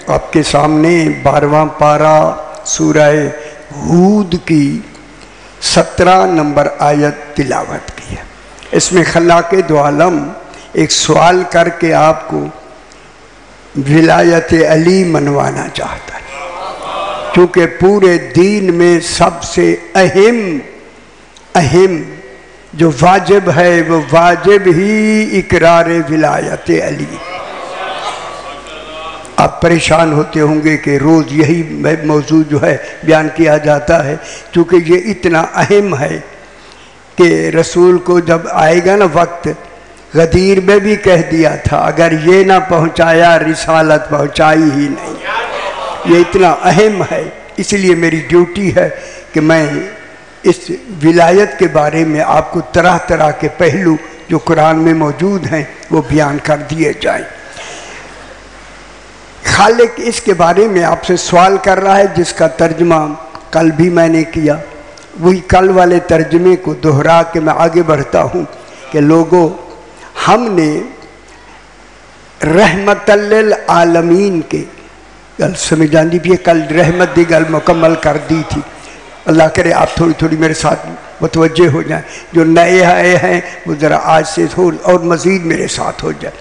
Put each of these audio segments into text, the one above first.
آپ کے سامنے 12واں پارہ سورہ ہود کی 17 نمبر آیت تلاوت کی ہے۔ اس میں خلاق دو عالم ایک سوال کر کے آپ کو ولایت علی منوانا چاہتا ہے، کیونکہ پورے دین میں سب سے اہم جو واجب ہے وہ واجب ہی اقرار ولایت علی۔ آپ پریشان ہوتے ہوں گے کہ روز یہی موضوع جو ہے بیان کیا جاتا ہے، کیونکہ یہ اتنا اہم ہے کہ رسول کو جب آئے گا نا وقت، غدیر میں بھی کہہ دیا تھا اگر یہ نہ پہنچایا رسالت پہنچائی ہی نہیں۔ یہ اتنا اہم ہے، اس لیے میری ڈیوٹی ہے کہ میں اس ولایت کے بارے میں آپ کو طرح طرح کے پہلو جو قرآن میں موجود ہیں وہ بیان کر دیے جائیں۔ خالق اس کے بارے میں آپ سے سوال کر رہا ہے، جس کا ترجمہ کل بھی میں نے کیا، وہی کل والے ترجمے کو دہرا کے میں آگے بڑھتا ہوں کہ لوگوں، ہم نے رحمت للعالمین کے گل سمجھان دی بھی کل رحمت دی گل مکمل کر دی تھی۔ اللہ کرے آپ تھوڑی تھوڑی میرے ساتھ متوجہ ہو جائیں، جو نئے آئے ہیں وہ ذرا آج سے اور مزید میرے ساتھ ہو جائیں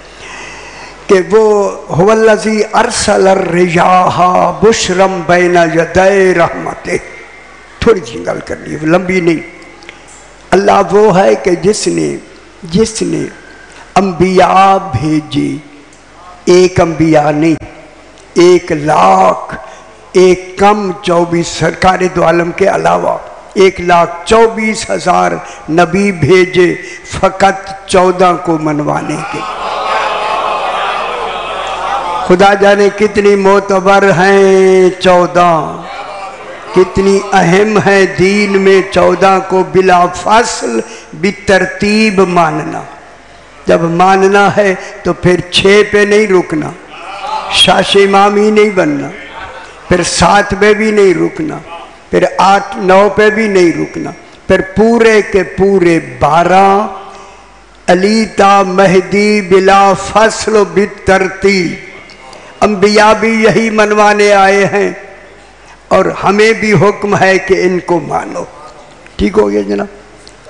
کہ وہ هو الذی ارسل الریاح بشرا بین یدی رحمتہ۔ تھوڑی سی گل کرنی ہے، لمبی نہیں۔ اللہ وہ ہے کہ جس نے انبیاء بھیجے، ایک انبیاء نہیں، 1,00,000 ایک کم 24 سرکار دو عالم کے علاوہ 1,24,000 نبی بھیجے فقط 14 کو منوانے کے۔ خدا جانے کتنی معتبر ہیں 14، کتنی اہم ہے دین میں 14 کو بلا فاصل بترتیب ماننا۔ جب ماننا ہے تو پھر 6 پہ نہیں رکنا، شاش امام ہی نہیں بننا، پھر 7 پہ بھی نہیں رکنا، پھر 8 9 پہ بھی نہیں رکنا، پھر پورے کے پورے 12 علی تا مہدی بلا فصل و بالترتیب۔ انبیاء بھی یہی منوانے آئے ہیں اور ہمیں بھی حکم ہے کہ ان کو مانو۔ ٹھیک ہو گیا جناب؟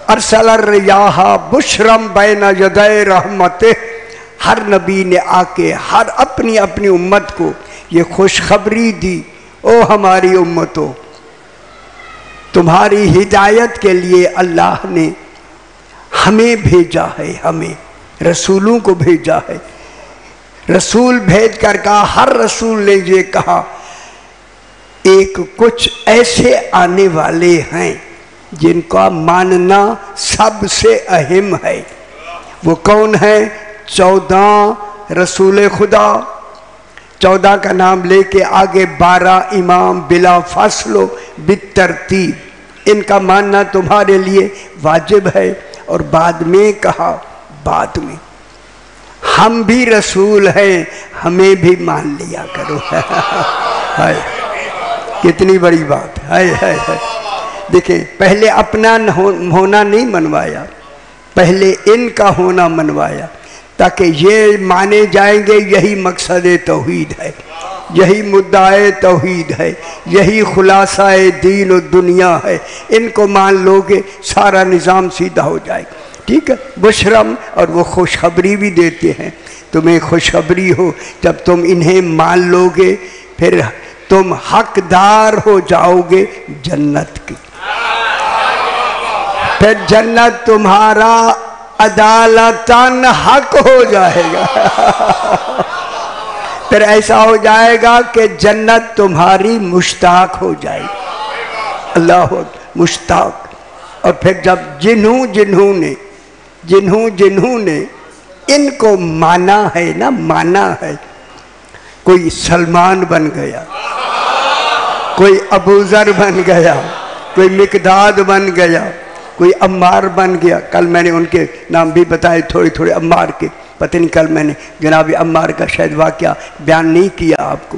ارسل الریاح بشرا بین یدی رحمتہ۔ ہر نبی نے آ کے ہر اپنی امت کو یہ خوشخبری دی، او ہماری امتوں، تمہاری ہدایت کے لیے اللہ نے ہمیں بھیجا ہے، ہمیں رسولوں کو بھیجا ہے۔ رسول بھیج کر کہا، ہر رسول نے یہ کہا ایک کچھ ایسے آنے والے ہیں جن کا ماننا سب سے اہم ہے۔ وہ کون ہے؟ 14 رسول خدا، 14 کا نام لے کے آگے 12 امام بلا فاصل و بالترتیب، ان کا ماننا تمہارے لیے واجب ہے۔ اور بعد میں کہا، بعد میں ہم بھی رسول ہیں، ہمیں بھی مان لیا کرو۔ کتنی بڑی بات ہے۔ دیکھیں، پہلے اپنا ہونا نہیں منوایا، پہلے ان کا ہونا منوایا، تاکہ یہ مانے جائیں گے یہی مقصد توحید ہے، یہی مدعا توحید ہے، یہی خلاصہ دین و دنیا ہے۔ ان کو مان لو گے سارا نظام سیدھا ہو جائے گا۔ ٹھیک ہے؟ بشرم، اور وہ خوشخبری بھی دیتے ہیں، تمہیں خوشخبری ہو جب تم انہیں مان لو گے پھر تم حقدار ہو جاؤ گے جنت کی، پھر جنت تمہارا عدالتاً حق ہو جائے گا۔ پھر ایسا ہو جائے گا کہ جنت تمہاری مشتاق ہو جائے گی۔ اللہ مشتاق۔ اور پھر جب جنہوں نے ان کو مانا ہے نا، مانا ہے، کوئی سلمان بن گیا، کوئی ابو ذر بن گیا، کوئی مقداد بن گیا، کوئی عمار بن گیا۔ کل میں نے ان کے نام بھی بتائے تھوڑے عمار کے، پتہ نہیں کل میں نے جناب عمار کا شاید واقعہ بیان نہیں کیا آپ کو،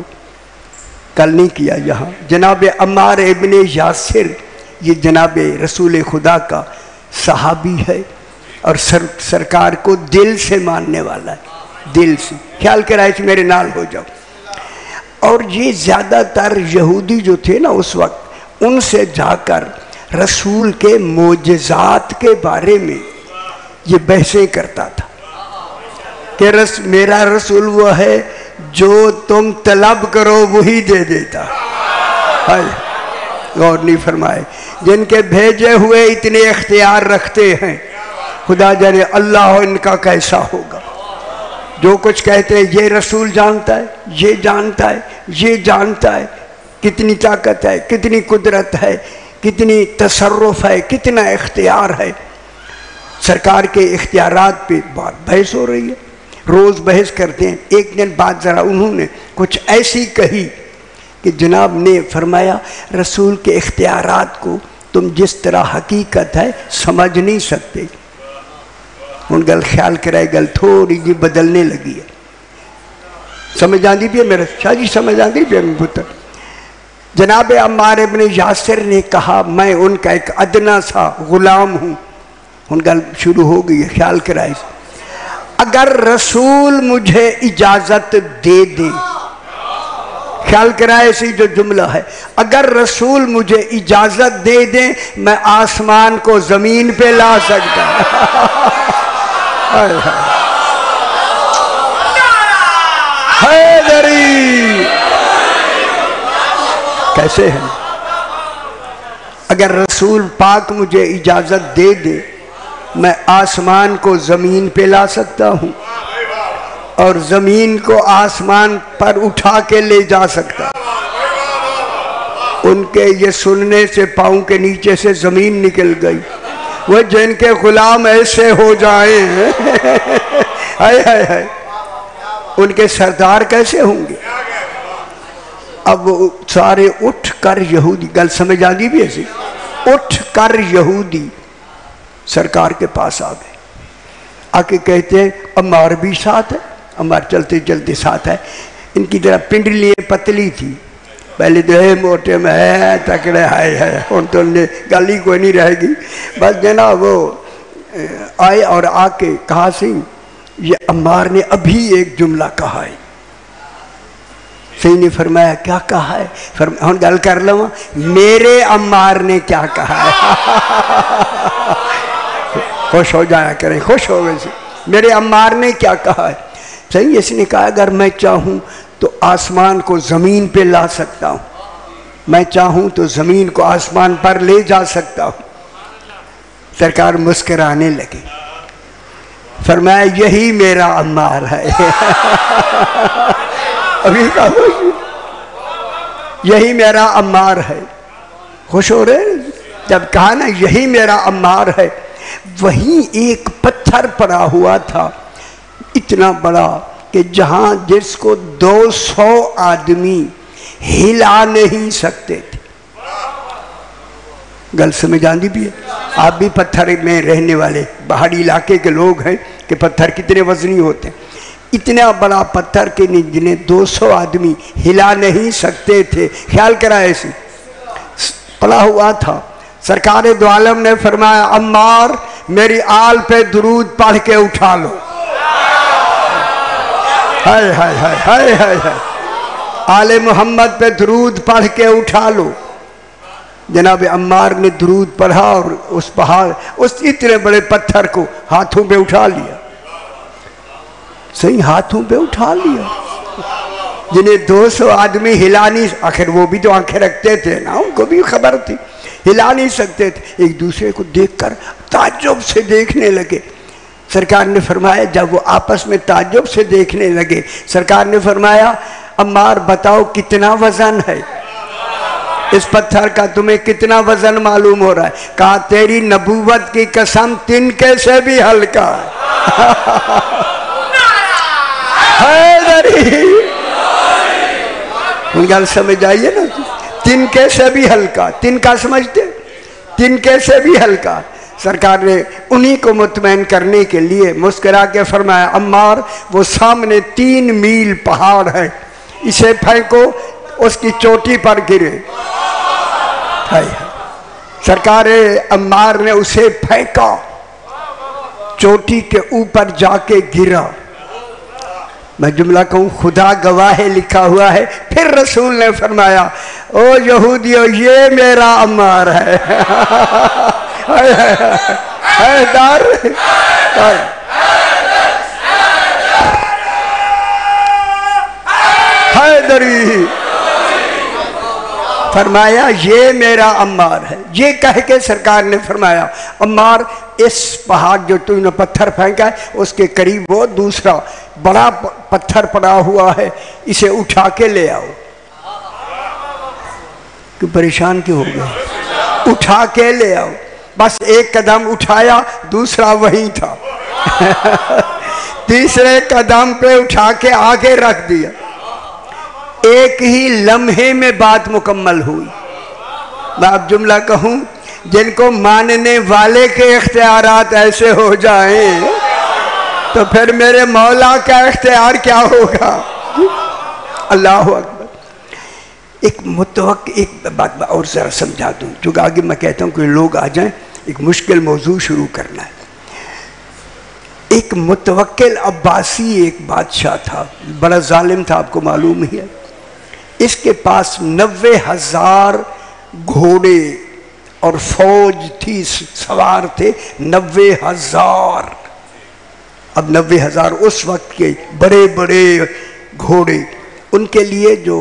کل نہیں کیا یہاں۔ جناب عمار ابن یاسر، یہ جناب رسول خدا کا صحابی ہے اور سرکار کو دل سے ماننے والا ہے، دل سے۔ خیال کرائے میرے نال ہو جاؤ۔ اور یہ زیادہ تر یہودی جو تھے نا اس وقت، ان سے جا کر رسول کے معجزات کے بارے میں یہ بحثیں کرتا تھا کہ میرا رسول وہ ہے جو تم طلب کرو وہی دے دیتا۔ غور نہیں فرمائے، جن کے بھیجے ہوئے اتنے اختیار رکھتے ہیں، خدا جانے اللہ ان کا کیسا ہوگا۔ جو کچھ کہتے ہیں یہ رسول جانتا ہے، یہ جانتا ہے، یہ جانتا ہے، کتنی طاقت ہے، کتنی قدرت ہے، کتنی تصرف ہے، کتنا اختیار ہے۔ سرکار کے اختیارات پہ بات بحث ہو رہی ہے، روز بحث کرتے ہیں۔ ایک دن بعد ذرا انہوں نے کچھ ایسی کہی کہ جناب نے فرمایا رسول کے اختیارات کو تم جس طرح حقیقت ہے سمجھ نہیں سکتے۔ ان گل خیال کرائے گل تھوڑی جی بدلنے لگی ہے، سمجھ آندی بھی ہے میرا شاہ جی، سمجھ آندی بھی ہے میرے پتر۔ جناب عمار ابن یاسر نے کہا میں ان کا ایک ادنا سا غلام ہوں۔ ان گل شروع ہو گئی ہے، خیال کرائے، اگر رسول مجھے اجازت دے دیں، خیال کرائے اسی جو جملہ ہے، اگر رسول مجھے اجازت دے دیں میں آسمان کو زمین پہ لا سکتا حیدری کیسے ہیں؟ اگر رسول پاک مجھے اجازت دے دے میں آسمان کو زمین پہ لا سکتا ہوں اور زمین کو آسمان پر اٹھا کے لے جا سکتا۔ ان کے یہ سننے سے پاؤں کے نیچے سے زمین نکل گئی۔ وہ جن کے غلام ایسے ہو جائیں ہائے ہائے ہائے، ان کے سردار کیسے ہوں گے؟ اب وہ سارے اٹھ کر یہودی، گل سمجھ آدھی بھی ایسی، اٹھ کر یہودی سرکار کے پاس آ گئے، آ کے کہتے ہیں عمار بھی ساتھ ہے۔ عمار چلتے چلتے ساتھ ہے، ان کی طرح پنڈلیاں پتلی تھی، پہلے تو ہے موٹے میں ہے تکڑے ہے، ان تو گل ہی کوئی نہیں رہے گی۔ بس جناب وہ آئے اور آ کے کہا سی یہ عمار نے ابھی ایک جملہ کہا ہے۔ صحیح نے فرمایا کیا کہا ہے؟ ہم گل کر لوں، میرے عمار نے کیا کہا ہے؟ خوش ہو جایا کریں، خوش ہو گئے سے میرے عمار نے کیا کہا ہے؟ صحیح، اس نے کہا اگر میں چاہوں تو آسمان کو زمین پہ لا سکتا ہوں، میں چاہوں تو زمین کو آسمان پر لے جا سکتا ہوں۔ سرکار مسکرانے لگے، فرمایا یہی میرا عمار ہے۔ ابھی کہا یہی میرا عمار ہے، خوش ہو رہے ہیں؟ جب کہا نا یہی میرا عمار ہے، وہیں ایک پتھر پڑا ہوا تھا اتنا بڑا کہ جہاں جس کو 200 آدمی ہلا نہیں سکتے تھے۔ گل سمجھ آندی بھی ہے؟ آپ بھی پتھر میں رہنے والے پہاڑی علاقے کے لوگ ہیں کہ پتھر کتنے وزنی ہوتے ہیں۔ اتنا بڑا پتھر کے جنہیں 200 آدمی ہلا نہیں سکتے تھے، خیال کرا ایسے پڑا ہوا تھا۔ سرکار دو عالم نے فرمایا عمار میری آل پہ درود پڑھ کے اٹھا لو۔ ہائے ہائے ہائے ہائے ہائے ہائے، آل محمد پہ درود پڑھ کے اٹھا لو۔ جناب عمار نے درود پڑھا اور اس پہاڑ، اس اتنے بڑے پتھر کو ہاتھوں پہ اٹھا لیا۔ صحیح، ہاتھوں پہ اٹھا لیا۔ جنہیں 200 آدمی ہلا نہیں، آخر وہ بھی تو آنکھیں رکھتے تھے نا، ان کو بھی خبر تھی، ہلا نہیں سکتے تھے، ایک دوسرے کو دیکھ کر تعجب سے دیکھنے لگے۔ سرکار نے فرمایا جب وہ آپس میں تعجب سے دیکھنے لگے، سرکار نے فرمایا عمار بتاؤ کتنا وزن ہے اس پتھر کا، تمہیں کتنا وزن معلوم ہو رہا ہے؟ کہا تیری نبوت کی قسم تنکے سے بھی ہلکا ہے۔ حیدری ان گل سمجھ آئیے نا، تنکے سے بھی ہلکا، تنکا سمجھتے، تنکے سے بھی ہلکا۔ سرکار نے انہی کو مطمئن کرنے کے لیے مسکرا کے فرمایا عمار وہ سامنے 3 میل پہاڑ ہے، اسے پھینکو اس کی چوٹی پر گرے۔ سرکار عمار نے اسے پھینکا، چوٹی کے اوپر جا کے گرا۔ میں جملہ کہوں خدا گواہ ہے لکھا ہوا ہے. پھر رسول نے فرمایا او یہودیو یہ میرا عمار ہے. دار حیدری فرمایا یہ میرا عمار ہے. یہ کہہ کے سرکار نے فرمایا عمار اس پہاڑ جو تم نے پتھر پھینکا ہے اس کے قریب وہ دوسرا بڑا پتھر پڑا ہوا ہے, اسے اٹھا کے لے آؤ. کہ پریشان کیوں ہو گئے؟ اٹھا کے لے آؤ. بس ایک قدم اٹھایا دوسرا وہیں تھا. تیسرے قدم پہ اٹھا کے آگے رکھ دیا. ایک ہی لمحے میں بات مکمل ہوئی. میں اب جملہ کہوں جن کو ماننے والے کے اختیارات ایسے ہو جائیں تو پھر میرے مولا کا اختیار کیا ہوگا. اللہ اکبر. ایک بات اور ذرا سمجھا دوں چونکہ آگے میں کہتا ہوں کہ لوگ آ جائیں, ایک مشکل موضوع شروع کرنا ہے. ایک متوکل عباسی ایک بادشاہ تھا, بڑا ظالم تھا, آپ کو معلوم ہی ہے. اس کے پاس 90,000 گھوڑے اور فوج تھی, سوار تھے 90,000. اب 90,000 اس وقت کے بڑے بڑے گھوڑے, ان کے لیے جو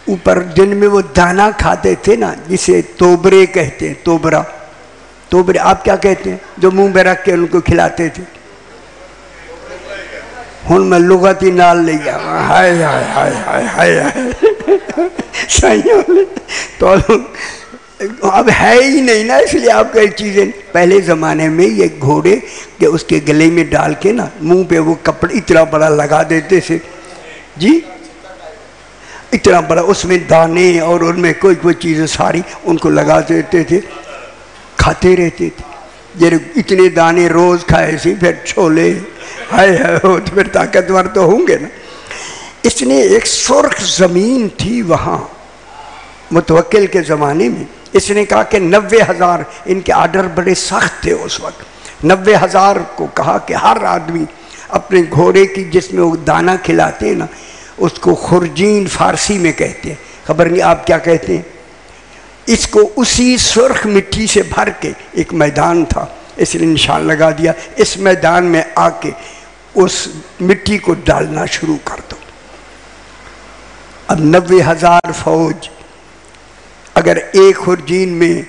اوپر دن میں وہ دانا کھاتے تھے نا جسے توبرے کہتے ہیں, توبرے آپ کیا کہتے ہیں جو منہ میں رکھ کے ان کو کھلاتے تھے؟ ہن میں لغتی نال لے گیا. ہائے ہائے ہائے ہائے ہائے تو اب ہے ہی نہیں نا, اس لیے آپ کئی چیزیں. پہلے زمانے میں یہ گھوڑے کہ اس کے گلے میں ڈال کے نا منہ پہ وہ کپڑا اتنا بڑا لگا دیتے تھے جی, اتنا بڑا, اس میں دانے اور ان میں کوئی چیزیں ساری ان کو لگا دیتے تھے, کھاتے رہتے تھے. یہ اتنے دانے روز کھائے سی, پھر چھولے ہائے ہائے ہو تو پھر طاقتور تو ہوں گے نا. اس نے ایک سرخ زمین تھی وہاں متوکل کے زمانے میں. اس نے کہا کہ 90,000, ان کے آرڈر بڑے سخت تھے اس وقت. 90,000 کو کہا کہ ہر آدمی اپنے گھوڑے کی جس میں وہ دانہ کھلاتے ہیں نا اس کو خرجین فارسی میں کہتے ہیں, خبر نہیں آپ کیا کہتے ہیں. اس کو اسی سرخ مٹی سے بھر کے ایک میدان تھا, اس نے نشان لگا دیا اس میدان میں آ کے اس مٹی کو ڈالنا شروع کر دو. اب 90,000 فوج اگر ایک خرجین میں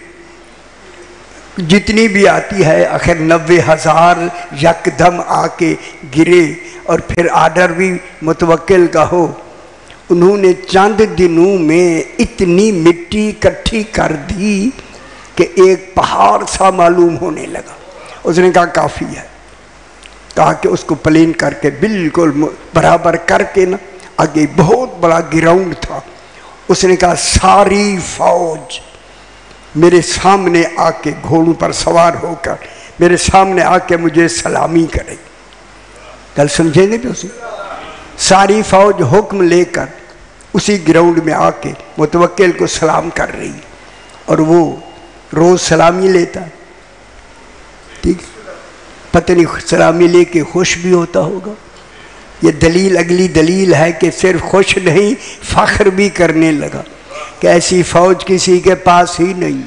جتنی بھی آتی ہے, آخر 90,000 یکدم آ کے گرے اور پھر آرڈر بھی متوکل کا ہو. انہوں نے چند دنوں میں اتنی مٹی اکٹھی کر دی کہ ایک پہاڑ سا معلوم ہونے لگا. اس نے کہا کافی ہے, کہا کہ اس کو پلین کر کے بالکل برابر کر کے نا آگے بہت بڑا گراؤنڈ تھا. اس نے کہا ساری فوج میرے سامنے آ کے گھوڑوں پر سوار ہو کر میرے سامنے آ کے مجھے سلامی کرے. کل سمجھیں گے تو اسے ساری فوج حکم لے کر اسی گراؤنڈ میں آ کے متوکل کو سلام کر رہی, اور وہ روز سلامی لیتا. ٹھیک, پتہ نہیں سلامی لے کے خوش بھی ہوتا ہوگا. یہ دلیل اگلی دلیل ہے کہ صرف خوش نہیں فخر بھی کرنے لگا کہ ایسی فوج کسی کے پاس ہی نہیں.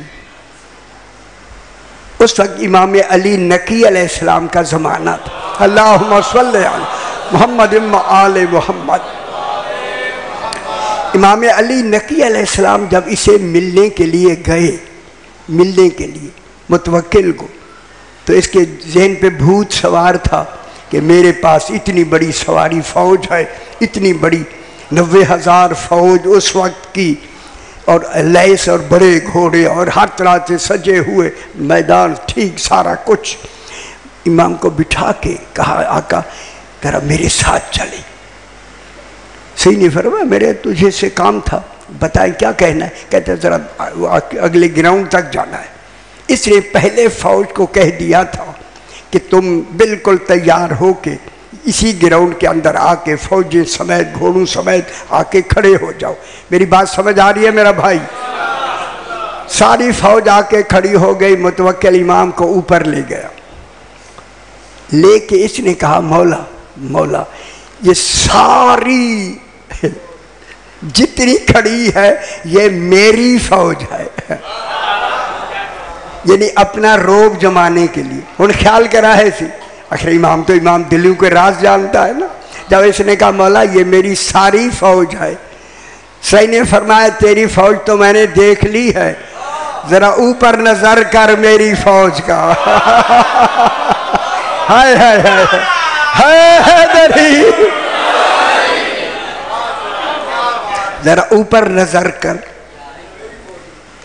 اس وقت امام علی نقی علیہ السلام کا زمانہ تھا. اللہم صلی علی محمد آل محمد. امام علی نقی علیہ السلام جب اسے ملنے کے لیے گئے, ملنے کے لیے متوکل کو, تو اس کے ذہن پہ بھوت سوار تھا کہ میرے پاس اتنی بڑی سواری فوج ہے, اتنی بڑی 90,000 فوج اس وقت کی, اور لیس اور بڑے گھوڑے اور ہر طرح سے سجے ہوئے میدان, ٹھیک سارا کچھ. امام کو بٹھا کے کہا آقا ذرا میرے ساتھ چلے. صحیح نہیں فرمایا, میرے تجھے سے کام تھا, بتائیں کیا کہنا ہے. کہتے ذرا اگلے گراؤنڈ تک جانا ہے. اس نے پہلے فوج کو کہہ دیا تھا کہ تم بالکل تیار ہو کے اسی گراؤنڈ کے اندر آ کے فوجیں سمیت گھوڑوں سمیت آ کے کھڑے ہو جاؤ. میری بات سمجھ آ رہی ہے میرا بھائی؟ ساری فوج آ کے کھڑی ہو گئی. متوکل امام کو اوپر لے گیا, لے کے اس نے کہا مولا مولا یہ ساری جتنی کھڑی ہے یہ میری فوج ہے، یعنی اپنا روب جمانے کے لیے. ان خیال کرا ہے سی آخر امام تو امام دلیوں کے راز جانتا ہے نا. جب اس نے کہا مولا یہ میری ساری فوج ہے، صحیح نے فرمایا تیری فوج تو میں نے دیکھ لی ہے، ذرا اوپر نظر کر میری فوج کا. ہائے ہائے ہائے ہائے دری، ذرا اوپر نظر کر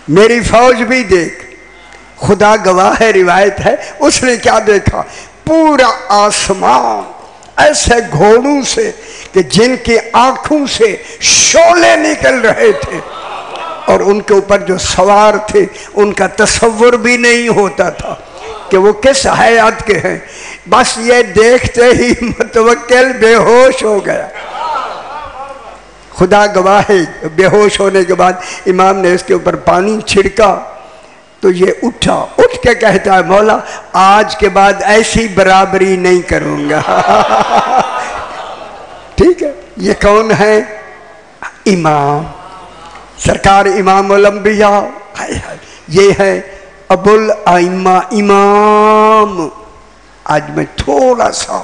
میری فوج بھی دیکھ. خدا گواہ ہے، روایت ہے اس نے کیا دیکھا، پورا آسمان ایسے گھوڑوں سے کہ جن کی آنکھوں سے شعلے نکل رہے تھے، اور ان کے اوپر جو سوار تھے ان کا تصور بھی نہیں ہوتا تھا کہ وہ کس حیات کے ہیں. بس یہ دیکھتے ہی متوکل بے ہوش ہو گیا. خدا گواہ ہے بے ہوش ہونے کے بعد امام نے اس کے اوپر پانی چھڑکا تو یہ اٹھا، اٹھ کے کہتا ہے مولا آج کے بعد ایسی برابری نہیں کروں گا. ٹھیک ہے، یہ کون ہے؟ امام سرکار امام الانبیاء. یہ ہے ابو الائمہ امام. آج میں تھوڑا سا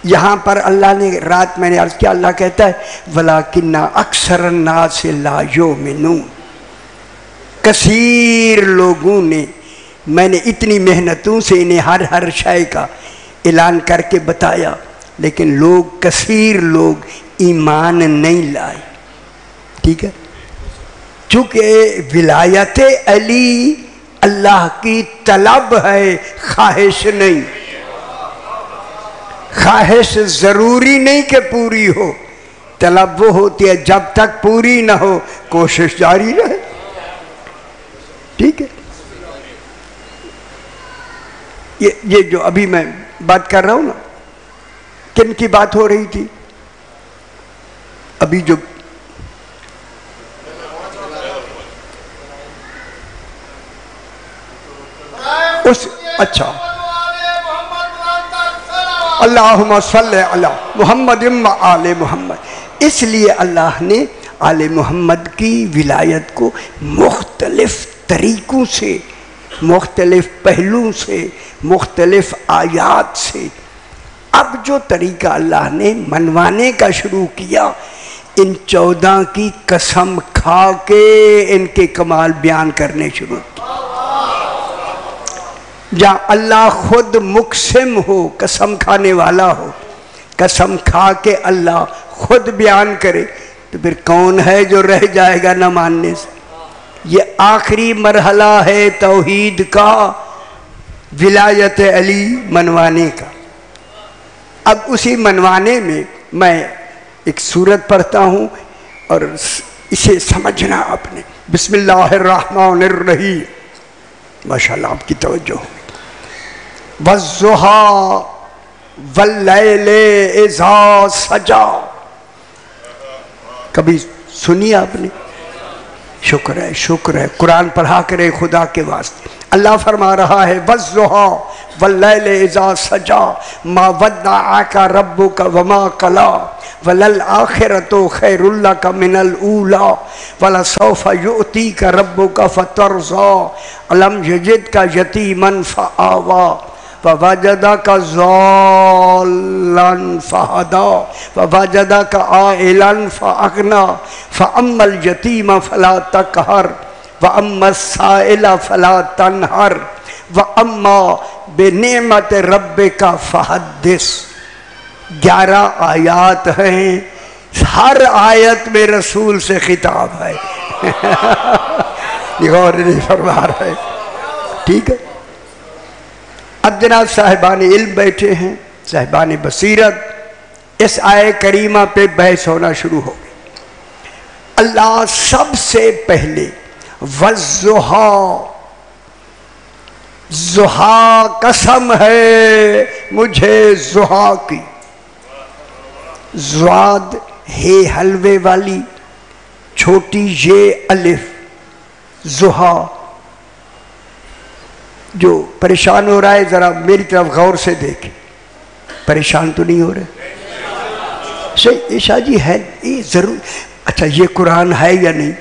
یہاں پر اللہ نے رات میں نے عرض کیا، اللہ کہتا ہے وَلَكِنَّ أَكْثَرَ النَّاسِ لَا يُؤْمِنُونَ. کثیر لوگوں نے، میں نے اتنی محنتوں سے انہیں ہر شے کا اعلان کر کے بتایا، لیکن لوگ کثیر لوگ ایمان نہیں لائے. ٹھیک ہے، چونکہ ولایت علی اللہ کی طلب ہے، خواہش نہیں. خواہش ضروری نہیں کہ پوری ہو، طلب وہ ہوتی ہے جب تک پوری نہ ہو کوشش جاری رہے. ٹھیک ہے، یہ جو ابھی میں بات کر رہا ہوں نا، کن کی بات ہو رہی تھی ابھی جو اس اچھا اللہم صلی علی محمد و آل محمد. اس لیے اللہ نے آل محمد کی ولایت کو مختلف طریقوں سے، مختلف پہلوں سے، مختلف آیات سے، اب جو طریقہ اللہ نے منوانے کا شروع کیا، ان 14 کی قسم کھا کے ان کے کمال بیان کرنے شروع کیا. جہاں اللہ خود مقسم ہو، قسم کھانے والا ہو، قسم کھا کے اللہ خود بیان کرے، تو پھر کون ہے جو رہ جائے گا نہ ماننے سے؟ یہ آخری مرحلہ ہے توحید کا، ولایت علی منوانے کا. اب اسی منوانے میں ایک سورت پڑھتا ہوں اور اسے سمجھنا آپ نے. بسم اللہ الرحمن الرحیم. ماشاءاللہ آپ کی توجہ. وَالضُّحَىٰ وَاللَّيْلِ إِذَا سَجَىٰ. کبھی سنی آپ نے؟ شکر ہے، شکر ہے. قرآن پڑھا کرے خدا کے واسطے. اللہ فرما رہا ہے وَالضُّحَىٰ وَاللَّيْلِ إِذَا سَجَىٰ مَا وَدَّعَكَ رَبُّكَ وَمَا قَلَىٰ وَلَلْآخِرَةُ خَيْرٌ لَكَ مِنَ الْأُولَىٰ وَلَسَوْفَ يُؤْتِيكَ رَبُّكَ فَتَرْضَىٰ أَلَمْ يَجِدْكَ يَتِيمًا فَآوَىٰ وَوَجَدَكَ ضَالًّا فَهَدَىٰ وَوَجَدَكَ عَائِلًا فَأَغْنَىٰ فَأَمَّا الْيَتِيمَ فَلَا تَقْهَرْ وَأَمَّا السَّائِلَ فَلَا تَنْهَرْ وَأَمَّا بِنِعْمَتِ رَبِّكَ فَحَدِّثْ. 11 آیات ہیں، ہر آیت میں رسول سے خطاب ہے. غور نہیں فرما رہے. ٹھیک ہے، اب جناب صاحبان علم بیٹھے ہیں، صاحبان بصیرت، اس آیے کریمہ پہ بحث ہونا شروع ہو گئی. اللہ سب سے پہلے وَالضُّحَىٰ، ضحیٰ قسم ہے مجھے ضحیٰ کی. زواد ہے حلوے والی، چھوٹی یہ الف، ضحیٰ. جو پریشان ہو رہا ہے ذرا میری طرف غور سے دیکھیں. پریشان تو نہیں ہو رہے؟ صحیح عشاء جی ہے یہ ضرور. اچھا یہ قرآن ہے یا نہیں؟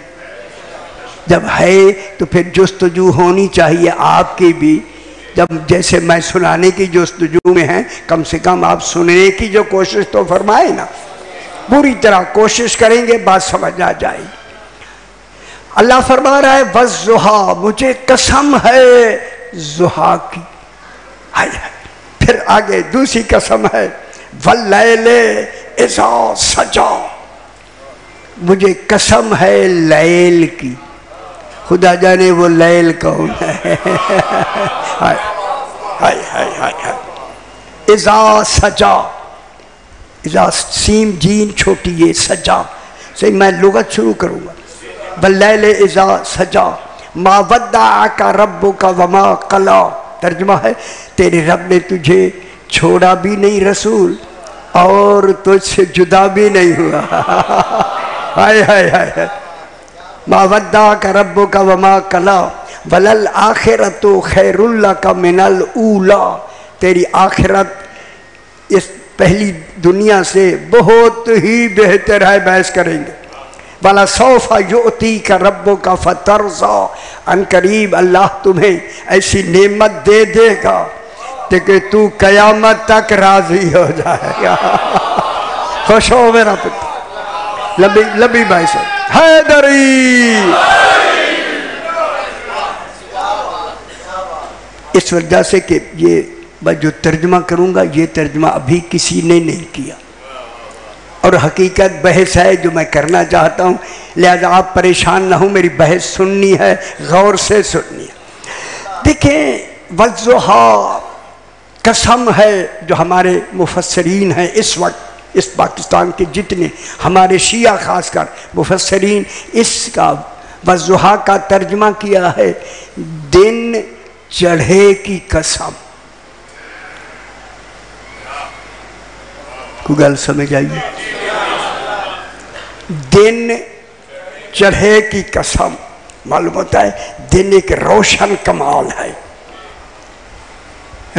جب ہے تو پھر جستجو ہونی چاہیے آپ کی بھی. جب جیسے میں سنانے کی جستجو میں ہیں، کم سے کم آپ سننے کی جو کوشش تو فرمائے نا. پوری طرح کوشش کریں گے بات سمجھ آ جائے گی. اللہ فرما رہا ہے وَالضُّحَىٰ، مجھے قسم ہے ضحیٰ کی. پھر آگے دوسری قسم ہے وَاللَّيْلِ إِذَا سَجَىٰ، مجھے قسم ہے لیل کی. خدا جانے وہ لیل کون ہے. اذا سجا، اذا سین جین چھوٹی ہے، سجا. صحیح میں لغت شروع کروں گا. واللیل اذا سجا ما ودعک ربک وما قلا. ترجمہ ہے تیرے رب نے تجھے چھوڑا بھی نہیں رسول اور تجھ سے جدا بھی نہیں ہوا. ہائے ہائے ہائے. ما ودعک ربک وما قلا وللآخرۃ خیر لک من الاولی. تیری آخرت اس پہلی دنیا سے بہت ہی بہتر ہے. بحث کریں گے. وَلَسَوْفَ يُؤْتِيكَ رَبُّكَ فَتَرْضَىٰ، ان قریب اللہ تمہیں ایسی نعمت دے دے گا کہ تو قیامت تک راضی ہو جائے گا. خوش ہو میرا پتر. لبی بھائی سے حیدری. اس وجہ سے کہ یہ میں جو ترجمہ کروں گا یہ ترجمہ ابھی کسی نے نہیں کیا اور حقیقت بحث ہے جو میں کرنا چاہتا ہوں. لہذا آپ پریشان نہ ہوں، میری بحث سننی ہے، غور سے سننی ہے. دیکھیں وَالضُّحَىٰ قسم ہے جو ہمارے مفسرین ہیں اس وقت، اس پاکستان کے جتنے ہمارے شیعہ خاص کر مفسرین اس کا وَالضُّحَىٰ کا ترجمہ کیا ہے دن چڑھے کی قسم. کوئی گل سمجھ آئیے؟ دن چڑھے کی قسم. معلوم ہوتا ہے دن ایک روشن کمال ہے.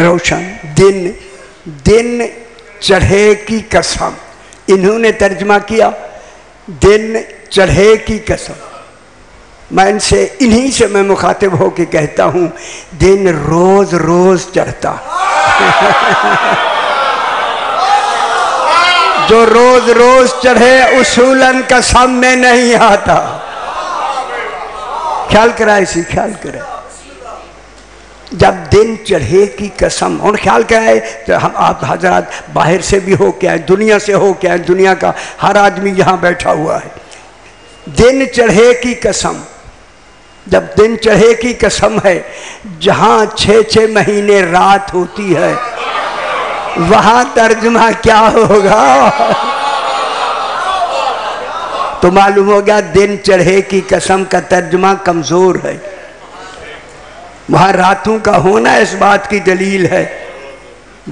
روشن دن، دن چڑھے کی قسم. انہوں نے ترجمہ کیا دن چڑھے کی قسم. میں ان سے انہی سے میں مخاطب ہو کے کہتا ہوں دن روز روز چڑھتا. جو روز روز چڑھے اصولاً قسم میں نہیں آتا. خیال کرائے اسی خیال کرائے. جب دن چڑھے کی قسم، اور خیال کرائے ہم آپ حضرات باہر سے بھی ہو کے آئے، دنیا سے ہو کے آئے، دنیا کا ہر آدمی یہاں بیٹھا ہوا ہے. دن چڑھے کی قسم. جب دن چڑھے کی قسم ہے جہاں 6 مہینے رات ہوتی ہے وہاں ترجمہ کیا ہوگا؟ تو معلوم ہو گیا دن چڑھے کی قسم کا ترجمہ کمزور ہے. وہاں راتوں کا ہونا اس بات کی دلیل ہے.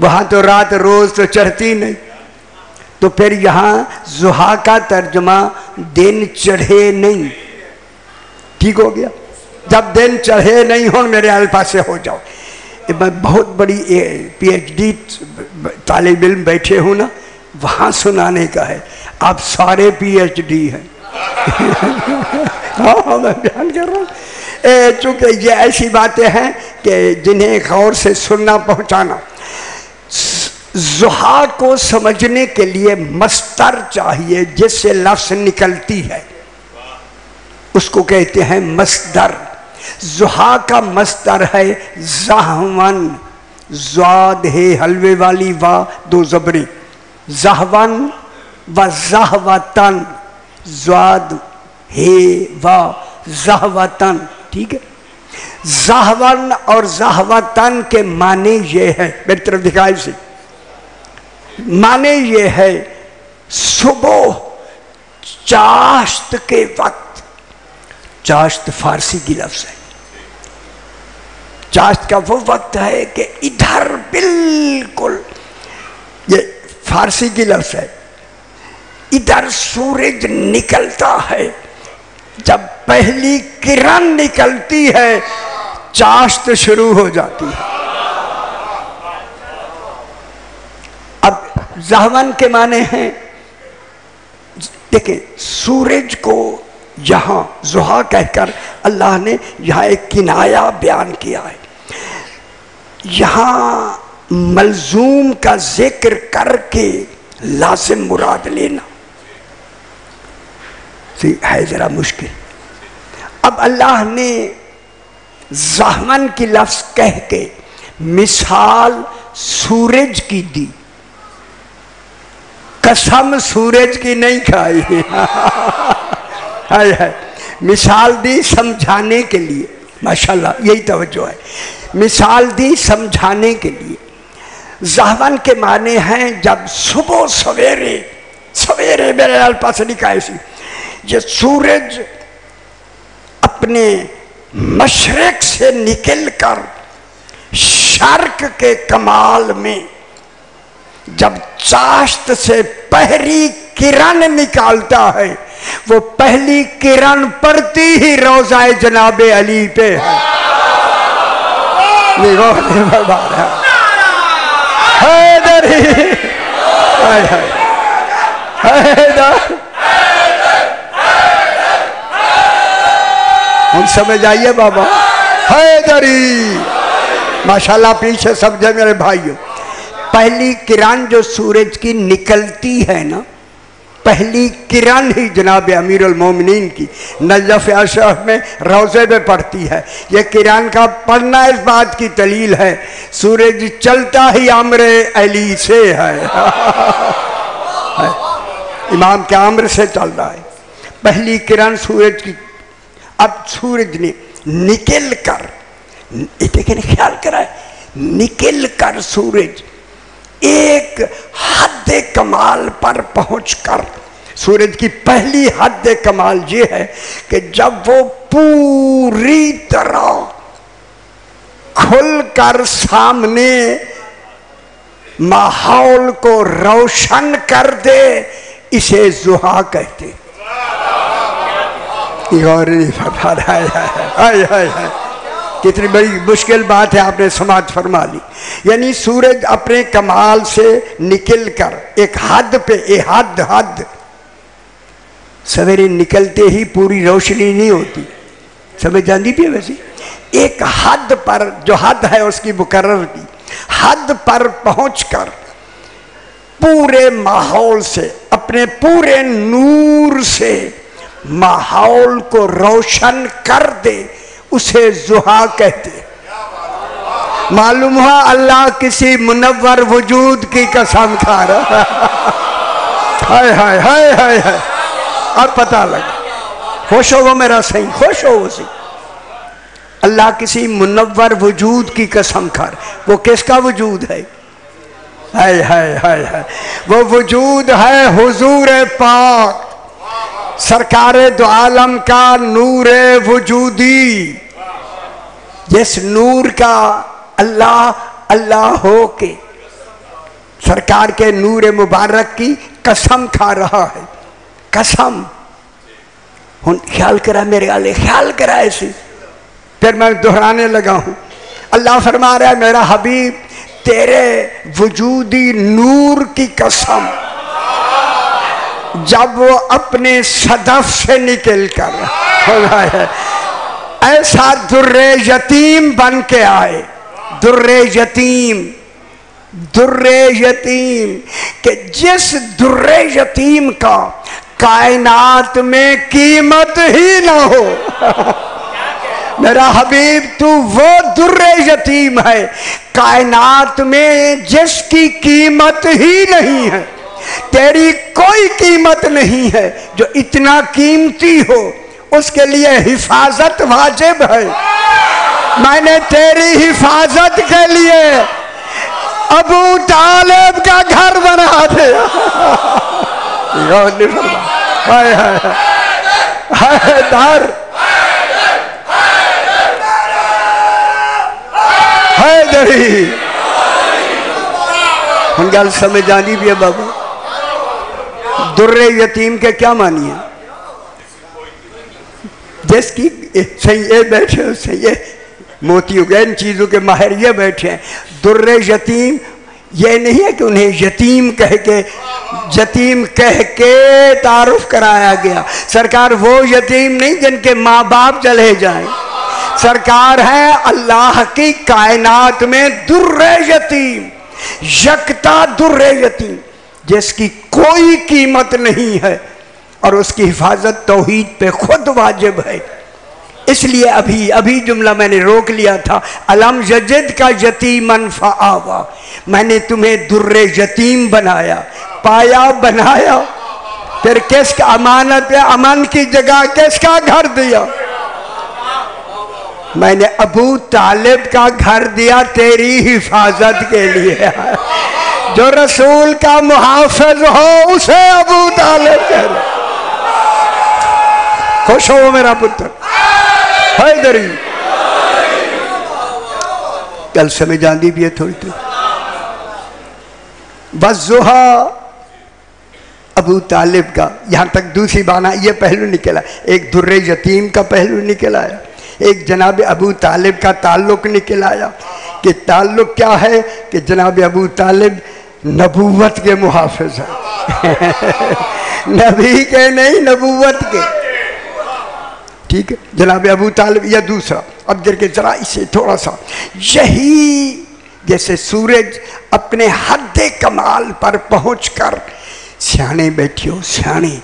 وہاں تو رات روز تو چڑھتی نہیں. تو پھر یہاں ضحیٰ کا ترجمہ دن چڑھے نہیں. ٹھیک ہو گیا؟ جب دن چڑھے نہیں ہوں میرے الفاظ سے ہو جاؤ. میں بہت بڑی پی ایچ ڈی طالب علم بیٹھے ہوں نا، وہاں سنانے کا ہے. آپ سارے پی ایچ ڈی ہیں. ہاں میں بیان کر رہا ہوں چونکہ یہ ایسی باتیں ہیں کہ جنہیں غور سے سننا پہنچانا. ضحیٰ کو سمجھنے کے لیے مصدر چاہیے جس سے لفظ نکلتی ہے، اس کو کہتے ہیں مصدر. ضحیٰ کا مصدر ہے زحون. زاد ہے حلوے والی وا دو زبریں. زحون و زحوتن. زاد ہے وا زحوتن. ٹھیک ہے؟ زحون اور زحوتن کے معنی یہ ہے، میری طرف دکھائی سے معنی یہ ہے صبح چاشت کے وقت. چاشت فارسی کی لفظ ہے. چاشت کا وہ وقت ہے کہ ادھر بالکل، یہ فارسی کی لفظ ہے، ادھر سورج نکلتا ہے. جب پہلی کرن نکلتی ہے چاشت شروع ہو جاتی ہے. اب زحون کے معنی ہیں دیکھیں سورج کو یہاں ضحیٰ کہہ کر اللہ نے یہاں ایک کنایہ بیان کیا ہے. یہاں ملزوم کا ذکر کر کے لازم مراد لینا ہے ذرا مشکل. اب اللہ نے زحمن کی لفظ کہہ کے مثال سورج کی دی، قسم سورج کی نہیں کھائی. مثال دی سمجھانے کے لیے، ماشاءاللہ یہی توجہ ہے، مثال دی سمجھانے کے لیے. زحمن کے معنی ہیں جب صبح سویرے میرے پاس لکھا ایسی، یہ سورج اپنے مشرق سے نکل کر شرق کے کمال میں جب چاشت سے پہلی کرن نکالتا ہے، وہ پہلی کرن پڑتی ہی روضہ جناب علی پہ ہے. حیدری ہم سمجھ آئیے بابا، حیدری ماشاءاللہ پیچھے سمجھے میرے بھائیوں. پہلی کرن جو سورج کی نکلتی ہے نا، پہلی کرن ہی جناب امیر المومنین کی نجف اشرف میں روضے میں پڑتی ہے. یہ کرن کا پڑھنا اس بات کی دلیل ہے سورج چلتا ہی امر علی سے ہے. امام کے امر سے چل رہا ہے پہلی کرن سورج کی. اب سورج نے نکل کر، دیکھیں خیال کرائے، نکل کر سورج ایک حد کمال پر پہنچ کر، سورج کی پہلی حد کمال یہ ہے کہ جب وہ پوری طرح کھل کر سامنے ماحول کو روشن کر دے، اسے ضحیٰ کہتے. کتنی بڑی مشکل بات ہے، آپ نے سماعت فرما لی. یعنی سورج اپنے کمال سے نکل کر ایک حد پہ، حد سویرے نکلتے ہی پوری روشنی نہیں ہوتی، سمجھ جاندی بھی ہے ویسے. ایک حد پر، جو حد ہے اس کی مقرر کی حد پر پہنچ کر پورے ماحول سے، اپنے پورے نور سے ماحول کو روشن کر دے، اسے ضحیٰ کہتے. معلوم ہوا اللہ کسی منور وجود کی قسم کھا رہا. ہائے اب پتہ لگا. خوش ہو وہ میرا صحیح، خوش ہو وہ صحیح. اللہ کسی منور وجود کی قسم کھا رہا. وہ کس کا وجود ہے؟ ہائے وہ وجود ہے حضور پاک سرکار دو عالم کا نور وجودی، جس نور کا اللہ ہو کے سرکار کے نور مبارک کی قسم کھا رہا ہے. قسم خیال کرا میرے آلے، خیال کرا ایسی. پھر میں دہرانے لگا ہوں. اللہ فرما رہا ہے میرا حبیب تیرے وجودی نور کی قسم، جب وہ اپنے صدف سے نکل کر ایسا در یتیم بن کے آئے، در یتیم کہ جس در یتیم کا کائنات میں قیمت ہی نہ ہو. میرا حبیب تو وہ در یتیم ہے کائنات میں جس کی قیمت ہی نہیں ہے. تیری کوئی قیمت نہیں ہے جو اتنا قیمتی ہو، اس کے لیے حفاظت واجب ہے. میں نے تیری حفاظت کے لیے ابو طالب کا گھر بنا دیا. حیدر حیدری ہم گل سمجھ آنی بھی ہے بابا. در یتیم کے کیا معنی ہے؟ جس کی صحیح یہ بیٹھے ہو، صحیح موتی ہو گئے، ان چیزوں کے ماہر یہ بیٹھے ہیں. در یتیم یہ نہیں ہے کہ انہیں یتیم کہہ کے یتیم کہہ کے تعارف کرایا گیا. سرکار وہ یتیم نہیں جن کے ماں باپ چلے جائیں. سرکار ہے اللہ کی کائنات میں در یتیم، یکتا در یتیم، جس کی کوئی قیمت نہیں ہے اور اس کی حفاظت توحید پہ خود واجب ہے. اس لیے ابھی جملہ میں نے روک لیا تھا، الم یجد کا یتیمن فآوا، میں نے تمہیں در یتیم بنایا، پایا بنایا. پھر کس کا امانت ہے، امن کی جگہ کس کا گھر دیا؟ میں نے ابو طالب کا گھر دیا تیری حفاظت کے لیے. جو رسول کا محافظ ہو اسے ابو طالب کہہ رہے. خوش ہو میرا پتر حیدری. کل سمجھ آندی بھی ہے تھوڑی تھوڑی. والضحیٰ ابو طالب کا، یہاں تک دوسری بانا یہ پہلو نکلا، ایک در یتیم کا پہلو نکل آیا، ایک جناب ابو طالب کا تعلق نکل آیا کہ تعلق کیا ہے کہ جناب ابو طالب نبوت کے محافظ ہیں. نبی کے نہیں، نبوت کے. ٹھیک ہے جناب ابو طالب. یا دوسرا اب در کے ذرا اسے تھوڑا سا، یہی جیسے سورج اپنے حد کمال پر پہنچ کر، سیانے بیٹھی ہو سیانے،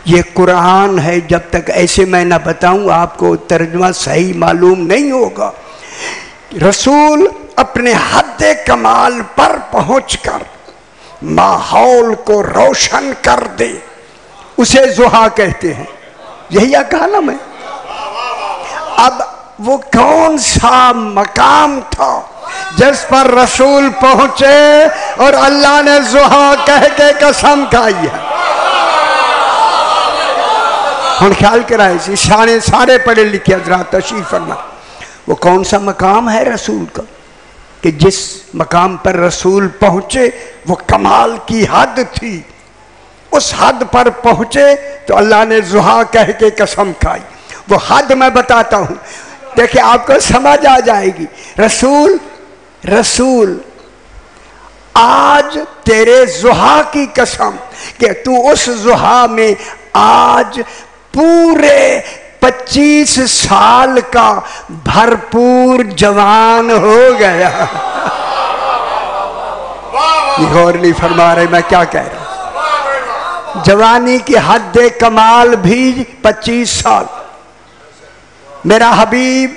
یہ قرآن ہے، جب تک ایسے میں نہ بتاؤں آپ کو ترجمہ صحیح معلوم نہیں ہوگا. رسول اپنے حد کمال پر پہنچ کر ماحول کو روشن کر دے، اسے ضحیٰ کہتے ہیں. یہی کہا نا میں. اب وہ کون سا مقام تھا جس پر رسول پہنچے اور اللہ نے ضحیٰ کہہ کے قسم کھائی ہے؟ ہن خیال کرائے اسی شانے سارے پڑھے لکھے حضرات تشریف فرما. وہ کون سا مقام ہے رسول کا کہ جس مقام پر رسول پہنچے وہ کمال کی حد تھی، اس حد پر پہنچے تو اللہ نے ضحیٰ کہہ کے قسم کھائی. وہ حد میں بتاتا ہوں، دیکھیں آپ کو سمجھ آ جائے گی. رسول آج تیرے ضحیٰ کی قسم کہ تو اس ضحیٰ میں آج پورے 25 سال کا بھرپور جوان ہو گیا. یہ غور نہیں فرما رہے میں کیا کہہ رہا ہوں. جوانی کی حد کمال بھی 25 سال. میرا حبیب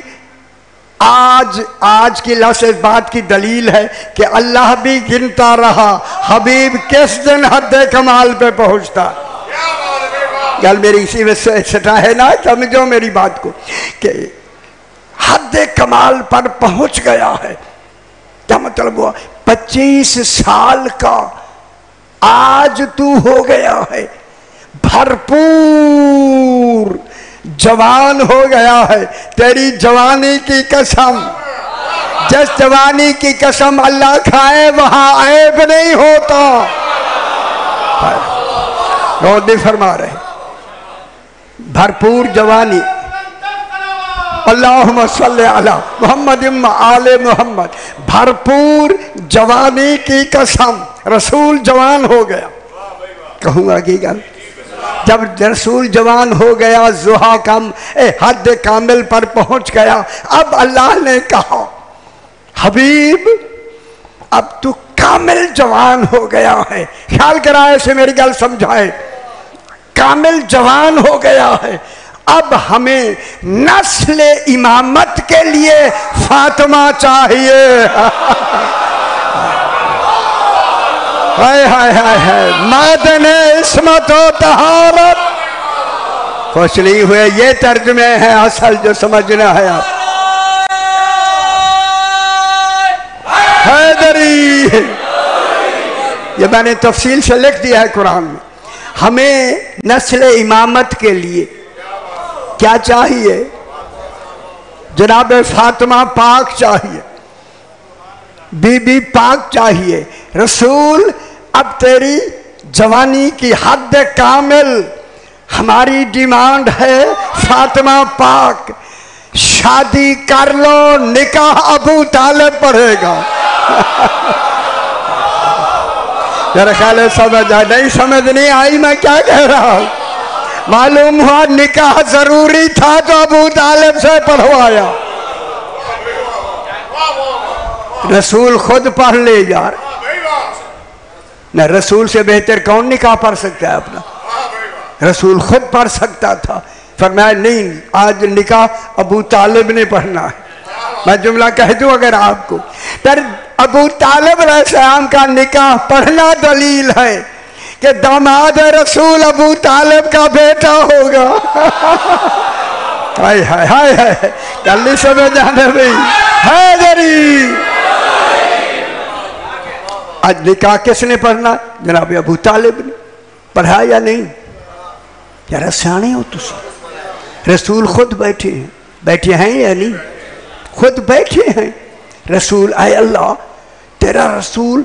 آج کی لفظ اس بات کی دلیل ہے کہ اللہ بھی گنتا رہا حبیب کس دن حد کمال پہ پہنچتا. گل میری اسی میں سٹا ہے نا، سمجھو میری بات کو کہ حد کمال پر پہنچ گیا ہے. کیا مطلب ہوا؟ 25 سال کا آج تو ہو گیا ہے، بھرپور جوان ہو گیا ہے. تیری جوانی کی قسم، جس جوانی کی قسم اللہ کھائے وہاں عیب نہیں ہوتا. غور نہیں فرما رہے. بھرپور جوانی. اللہم صلی علی محمد آل محمد. بھرپور جوانی کی قسم رسول جوان ہو گیا. کہوں گا کی گل، جب رسول جوان ہو گیا، ضحیٰ حد کامل پر پہنچ گیا، اب اللہ نے کہا حبیب اب تو کامل جوان ہو گیا ہے. خیال کرائے سے میری گل سمجھائے. کامل جوان ہو گیا ہے، اب ہمیں نسل امامت کے لیے فاطمہ چاہیے. ہائے ہائے ہائے ہائے معدن عصمت و طہارت. خوش نہیں ہوئے؟ یہ ترجمے ہیں اصل جو سمجھنا ہے آپ. حیدری یہ میں نے تفصیل سے لکھ دیا ہے قرآن میں. ہمیں نسل امامت کے لیے کیا چاہیے؟ جناب فاطمہ پاک چاہیے، بی بی پاک چاہیے. رسول اب تیری جوانی کی حد کامل، ہماری ڈیمانڈ ہے فاطمہ پاک. شادی کر لو، نکاح ابو طالب پڑھے گا. میرا خیال ہے سمجھ آئی نہیں؟ سمجھ نہیں آئی میں کیا کہہ رہا ہوں؟ معلوم ہوا نکاح ضروری تھا تو ابو طالب سے پڑھوایا. رسول خود پڑھ لے یار. نہ رسول سے بہتر کون نکاح پڑھ سکتا ہے اپنا؟ رسول خود پڑھ سکتا تھا. فرمایا نہیں، آج نکاح ابو طالب نے پڑھنا ہے. میں جملہ کہہ دوں اگر آپ کو، پھر ابو طالب علیہ السلام کا نکاح پڑھنا دلیل ہے کہ داماد رسول ابو طالب کا بیٹا ہوگا. ہائے ہائے ہائے ہائے، جلدی سمجھ آنے بھائی. حیدری آج نکاح کس نے پڑھنا؟ جناب ابو طالب نے. پڑھا یا نہیں؟ یار سیانے ہو تسی. رسول خود بیٹھے ہیں. بیٹھے ہیں یا نہیں؟ خود بیٹھے ہیں. رسول اے اللہ تیرا رسول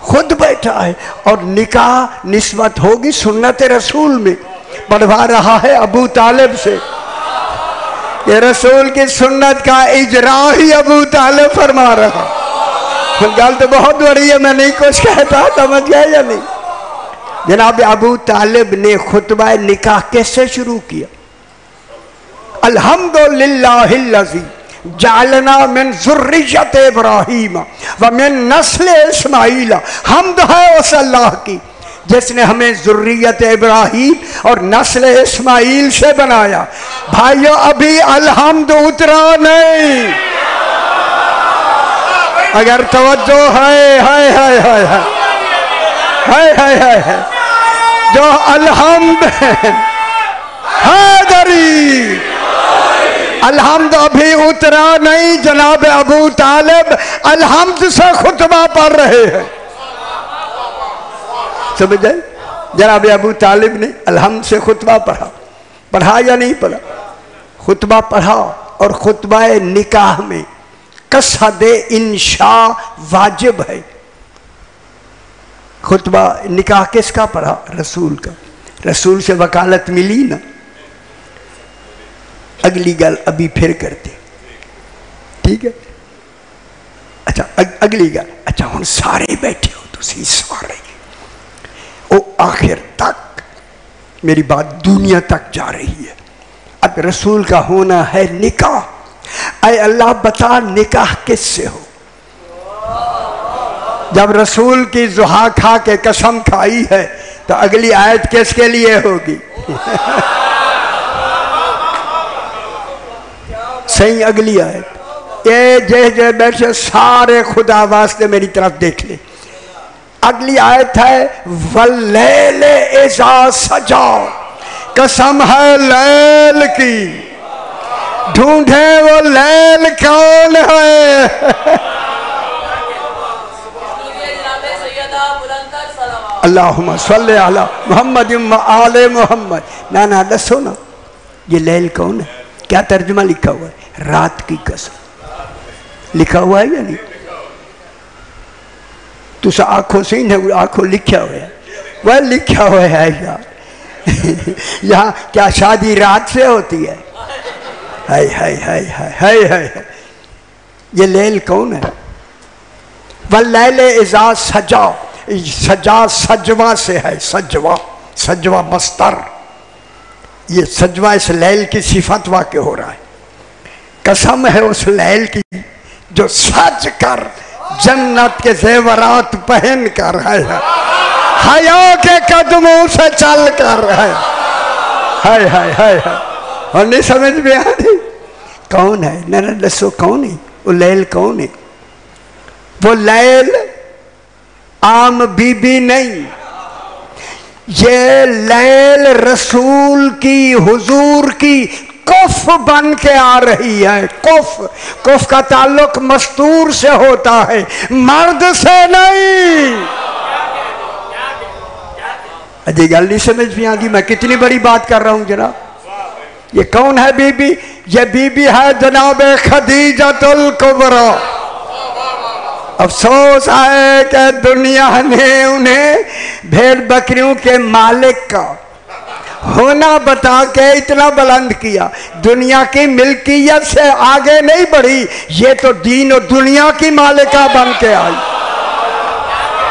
خود بیٹھا ہے اور نکاح نسبت ہوگی سنت رسول میں. پڑھوا رہا ہے ابو طالب سے. یہ رسول کی سنت کا اجرا ہی ابو طالب فرما رہا. گل تو بہت بڑی ہے، میں نہیں کچھ کہتا. سمجھ گئے یا نہیں؟ جناب ابو طالب نے خطبہ نکاح کیسے شروع کیا؟ الحمدللہ الذی جعلنا من ذریت ابراہیم ومن نسل اسماعیل. حمد ہے اس اللہ کی جس نے ہمیں ذریت ابراہیم اور نسل اسماعیل سے بنایا. بھائیو ابھی الحمد اترا نہیں. اگر توجہ ہے ہائے ہائے ہائے ہائے ہائے ہائے ہائے جو الحمد حیدری الحمد ابھی اترا نہیں. جناب ابو طالب الحمد سے خطبہ پڑھ رہے ہیں. سمجھ جائے؟ جناب ابو طالب نے الحمد سے خطبہ پڑھا. پڑھا یا نہیں پڑھا؟ خطبہ پڑھا. اور خطبہ نکاح میں قصد انشاء واجب ہے. خطبہ نکاح کس کا پڑھا؟ رسول کا. رسول سے وکالت ملی نا. اگلی گل ابھی پھر کرتے. ٹھیک ہے؟ اچھا اگلی گل. اچھا ہن سارے بیٹھے ہو تسی سارے او آخر تک میری بات دنیا تک جا رہی ہے. اب رسول کا ہونا ہے نکاح. اے اللہ بتا نکاح کس سے ہو؟ جب رسول کی ضحیٰ کھا کے قسم کھائی ہے تو اگلی آیت کس کے لیے ہوگی؟ صحیح اگلی آیت یہ جے بیٹھے سارے خدا واسطے میری طرف دیکھ لے. اگلی آیت ہے واللیل اذا سجا. قسم ہے لیل کی. ڈھونڈے وہ لیل کون ہے؟ اللہم صلی علی محمد و آل محمد. نا دسو نا یہ لیل کون ہے؟ کیا ترجمہ لکھا ہوا ہے؟ رات کی قسم لکھا ہوا ہے یا نہیں؟ تو سا آنکھوں سے ہی آنکھوں لکھا ہوا ہے. وہ لکھا ہوا ہے یار. یہاں کیا شادی رات سے ہوتی ہے؟ ہائے ہائے ہائے ہائے ہائے. یہ لیل کون ہے؟ واللیل اذا سجا. سجا سجوا سے ہے. سجوا سجوا مصدر. یہ سجوا اس لیل کی صفت واقع ہو رہا ہے. قسم ہے اس لیل کی جو سج کر جنت کے زیورات پہن کر ہے حیا کے قدموں سے چل کر ہے. ہائے ہائے ہائے ہائے. اور نہیں سمجھ میں آ رہی کون ہے؟ نہ دسو کون ہے وہ لیل؟ کون ہے وہ لیل؟ عام بی بی نہیں. یہ لیل رسول کی حضور کی کف بن کے آ رہی ہے. کف کا تعلق مستور سے ہوتا ہے مرد سے نہیں. اجی گل نہیں سمجھ میں آگی میں کتنی بڑی بات کر رہا ہوں جناب. یہ کون ہے بی بی؟ یہ بی بی ہے جناب خدیجۃ الکبریٰ. افسوس ہے کہ دنیا نے انہیں بھیڑ بکریوں کے مالک کا ہونا بتا کے اتنا بلند کیا. دنیا کی ملکیت سے آگے نہیں بڑھی. یہ تو دین و دنیا کی مالکہ بن کے آئی.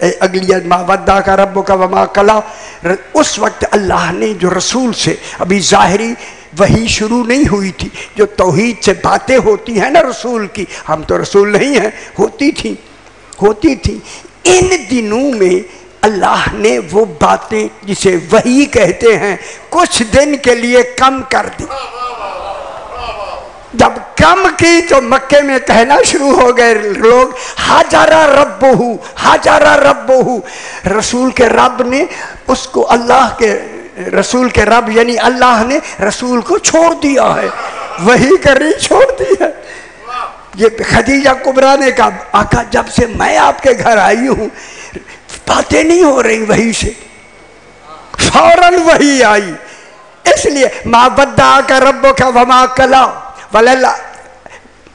اگلی ما ودع کا ربک وما قلی، اس وقت اللہ نے جو رسول سے، ابھی ظاہری وہی شروع نہیں ہوئی تھی، جو توحید سے باتیں ہوتی ہیں نا رسول کی، ہم تو رسول نہیں ہیں، ہوتی تھی ان دنوں میں اللہ نے وہ باتیں جسے وحی کہتے ہیں کچھ دن کے لیے کم کر دی۔ جب کم کی تو مکے میں کہنا شروع ہو گئے لوگ حجر ربہ، رسول کے رب نے اس کو، اللہ کے رسول کے رب یعنی اللہ نے رسول کو چھوڑ دیا ہے، وحی کرنی چھوڑ دی ہے۔ یہ خدیجہ کبریٰ نے کہا آقا جب سے میں آپ کے گھر آئی ہوں باتیں نہیں ہو رہی وحی سے، فوراً وحی آئی، اس لیے ما ودعک ربک وما قلی،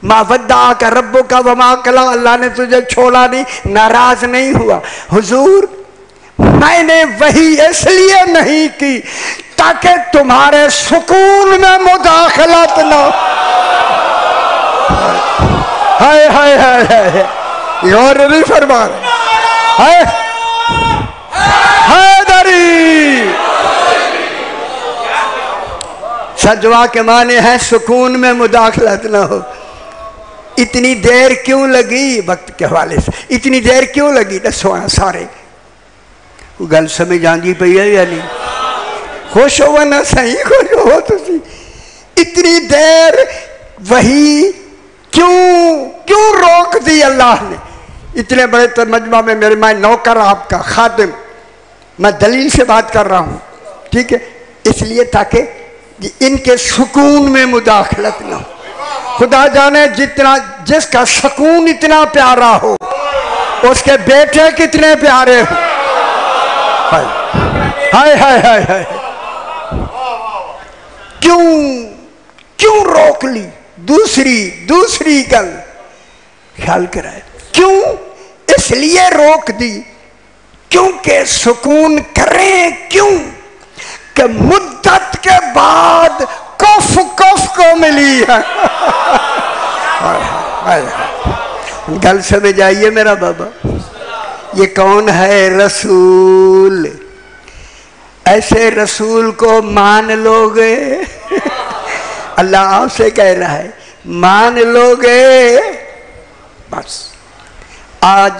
ما ودعک ربک وما قلی، اللہ نے تجھے چھوڑا نہیں، ناراض نہیں ہوا۔ حضور میں نے وحی اس لیے نہیں کی تاکہ تمہارے سکون میں مداخلت نہ، ہائے ہائے ہائے ہائے، غور نہیں فرما رہے، حیدری سجوا کے معنی ہے سکون میں مداخلت نہ ہو۔ اتنی دیر کیوں لگی؟ وقت کے حوالے سے اتنی دیر کیوں لگی؟ دسو سارے گل سمجھ آندی پئی ہے یا نہیں؟ خوش ہو نہ صحیح، خوش ہو تو سی۔ اتنی دیر وہی کیوں روک دی اللہ نے؟ اتنے بڑے ترجمہ میں میرے میں نوکر آپ کا خادم، میں دلیل سے بات کر رہا ہوں، ٹھیک ہے؟ اس لیے تاکہ ان کے سکون میں مداخلت نہ ہو۔ خدا جانے جس کا سکون اتنا پیارا ہو اس کے بیٹے کتنے پیارے ہو۔ ہائے ہائے ہائے ہائے، کیوں روک لی؟ دوسری گل خیال کرائے، کیوں اس لیے روک دی کیونکہ سکون کریں، کیوں کہ مدت کے بعد کف کو ملی ہے۔ گل سمجھ آئیے میرا بابا، یہ کون ہے؟ رسول۔ ایسے رسول کو مان لو گے، اللہ آپ سے کہہ رہا ہے مان لو گے، بس آج